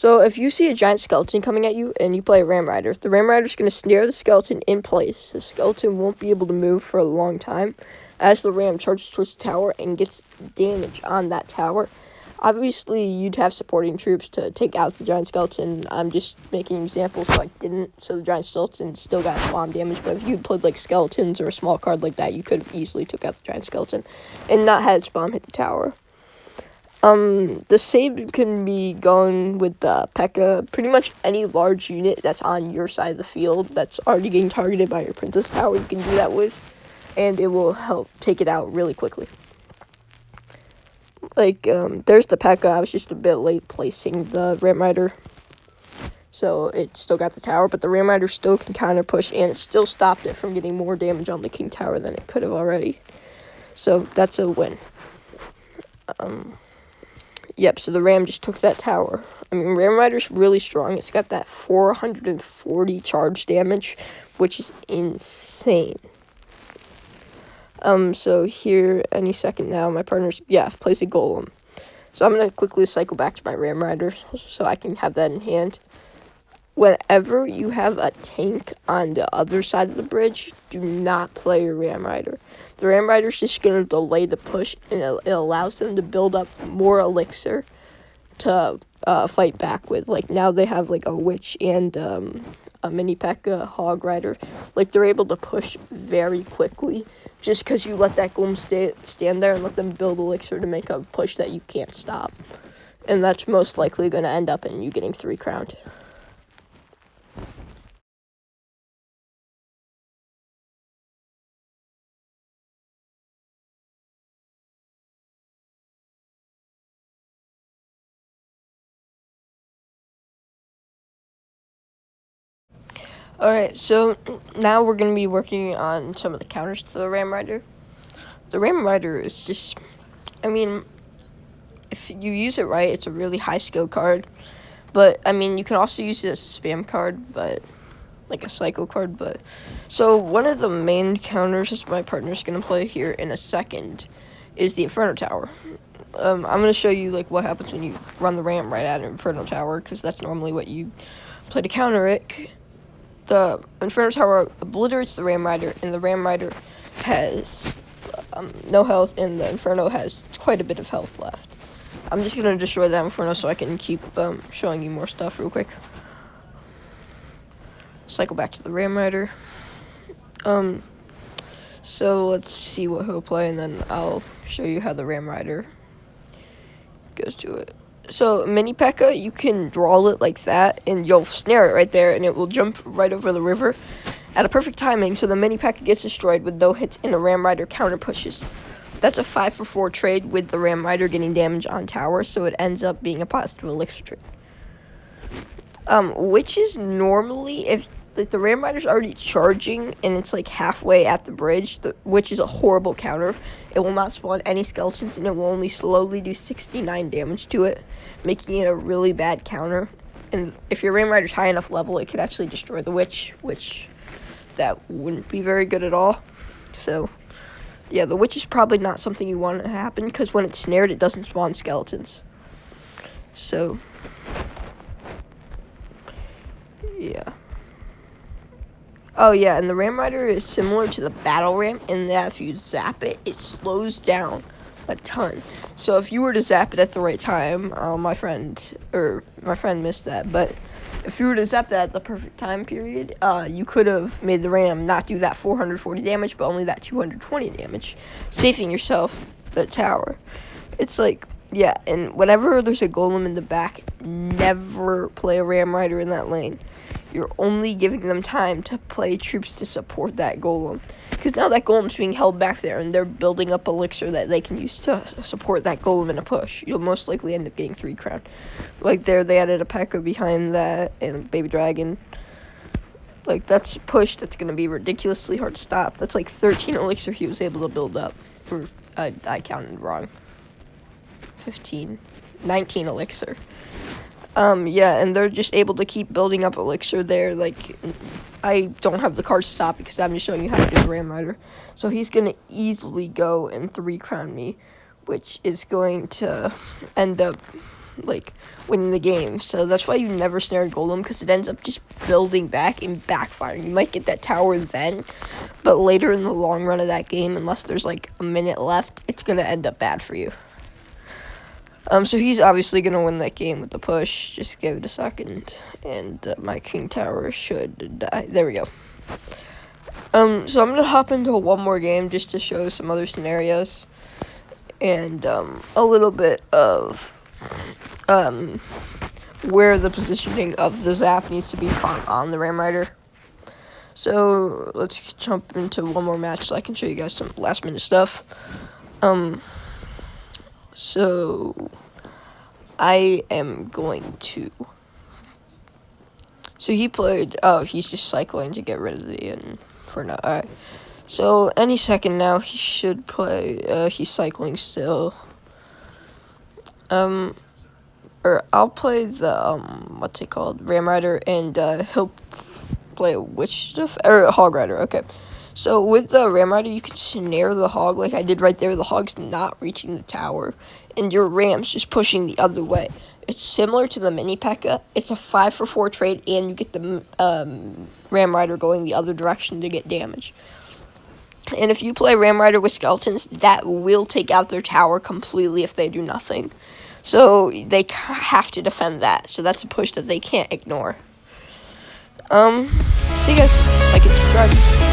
So if you see a giant skeleton coming at you and you play a Ram Rider, the Ram Rider's going to snare the skeleton in place. The skeleton won't be able to move for a long time as the Ram charges towards the tower and gets damage on that tower. Obviously, you'd have supporting troops to take out the giant skeleton. I'm just making examples so I didn't. So the giant skeleton still got bomb damage. But if you'd played like skeletons or a small card like that, you could have easily took out the giant skeleton and not had its bomb hit the tower. The same can be going with P.E.K.K.A. Pretty much any large unit that's on your side of the field that's already getting targeted by your Princess Tower, you can do that with, and it will help take it out really quickly. Like, there's the P.E.K.K.A. I was just a bit late placing the Ram Rider, so it still got the tower, but the Ram Rider still can counter push, and it still stopped it from getting more damage on the King Tower than it could have already. So that's a win. Yep, so the Ram just took that tower. I mean, Ram Rider's really strong. It's got that 440 charge damage, which is insane. So here, any second now, my partner's, plays a Golem. So I'm going to quickly cycle back to my Ram Rider so I can have that in hand. Whenever you have a tank on the other side of the bridge, do not play your Ram Rider. The Ram Rider's just going to delay the push, and it allows them to build up more elixir to fight back with. Like, now they have, like, a Witch and a mini P.E.K.K.A. Hog Rider. Like, they're able to push very quickly just because you let that Golem stand there and let them build elixir to make a push that you can't stop. And that's most likely going to end up in you getting 3 crowned. Alright, so now we're going to be working on some of the counters to the Ram Rider. The Ram Rider is just, I mean, if you use it right, it's a really high skill card. But, I mean, you can also use it as a spam card, but, like a cycle card. But, so one of the main counters that my partner's going to play here in a second is the Inferno Tower. I'm going to show you, like, what happens when you run the Ram right at an Inferno Tower, because that's normally what you play to counter it. The Inferno Tower obliterates the Ram Rider, and the Ram Rider has no health, and the Inferno has quite a bit of health left. I'm just going to destroy that Inferno so I can keep showing you more stuff real quick. Cycle back to the Ram Rider. So let's see what he'll play, and then I'll show you how the Ram Rider goes to it. So, mini P.E.K.K.A., you can draw it like that, and you'll snare it right there, and it will jump right over the river at a perfect timing, so the mini P.E.K.K.A. gets destroyed with no hits, and the Ram Rider counter pushes. That's a 5-for-4 trade with the Ram Rider getting damage on tower, so it ends up being a positive elixir trade. Which is normally, if the Ram Rider's already charging and it's like halfway at the bridge, which is a horrible counter. It will not spawn any skeletons, and it will only slowly do 69 damage to it, making it a really bad counter. And if your Ram Rider's high enough level, it could actually destroy the Witch, which that wouldn't be very good at all. So, yeah, the Witch is probably not something you want to happen, because when it's snared, it doesn't spawn skeletons. So, yeah. Oh, yeah, and the Ram Rider is similar to the Battle Ram in that if you zap it, it slows down a ton. So if you were to zap it at the right time, my friend missed that, but if you were to zap that at the perfect time period, you could have made the Ram not do that 440 damage, but only that 220 damage, saving yourself the tower. It's like, yeah, and whenever there's a Golem in the back, never play a Ram Rider in that lane. You're only giving them time to play troops to support that Golem. Because now that Golem's being held back there, and they're building up elixir that they can use to support that Golem in a push. You'll most likely end up getting 3 crown. Like there, they added a P.E.K.K.A. behind that, and Baby Dragon. Like, that's a push that's going to be ridiculously hard to stop. That's like 13 elixir he was able to build up. Or, I counted wrong. 19 elixir. Yeah, and they're just able to keep building up elixir there. Like, I don't have the cards to stop because I'm just showing you how to do the Ram Rider. So he's going to easily go and 3 crown me, which is going to end up like winning the game. So that's why you never snare a golem, because it ends up just building back and backfiring. You might get that tower then, but later in the long run of that game, unless there's like a minute left, it's gonna end up bad for you. So he's obviously gonna win that game with the push. Just give it a second, and my king tower should die. There we go. So I'm gonna hop into one more game just to show some other scenarios, and a little bit of where the positioning of the zap needs to be on the Ram Rider. So let's jump into one more match so I can show you guys some last minute stuff. So I am going to. So he played. Oh, he's just cycling to get rid of the for now. Alright. So any second now he should play. He's cycling still. Or I'll play the what's it called, Ram Rider, and he'll play a Witch or a Hog Rider. Okay. So with the Ram Rider, you can snare the hog like I did right there. The hog's not reaching the tower, and your ram's just pushing the other way. It's similar to the Mini P.E.K.K.A. It's a 5-for-4 trade, and you get the Ram Rider going the other direction to get damage. And if you play Ram Rider with skeletons, that will take out their tower completely if they do nothing. So they have to defend that. So that's a push that they can't ignore. See you guys. Like and subscribe.